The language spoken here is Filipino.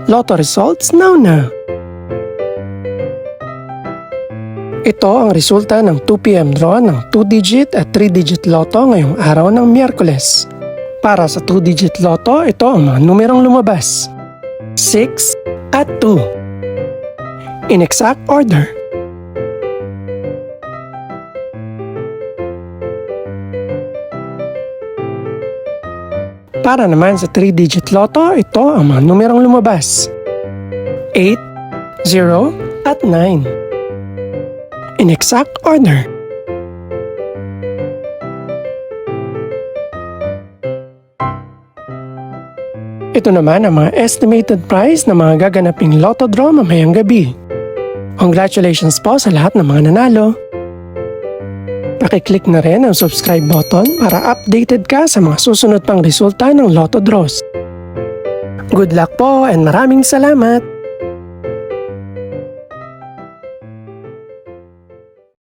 Lotto results now. Ito ang resulta ng 2 PM draw ng 2-digit at 3-digit lotto ngayong araw ng Miyerkules. Para sa 2-digit lotto, ito ang mga numerong lumabas: 6 at 2. In exact order. Para naman sa 3-digit lotto, ito ang mga numerong lumabas: 8, 0, at 9. In exact order. Ito naman ang mga estimated price ng mga gaganaping lotto draw mamayang gabi. Congratulations po sa lahat ng mga nanalo. Pakiclick na rin ang subscribe button para updated ka sa mga susunod pang resulta ng lotto draws. Good luck po and maraming salamat!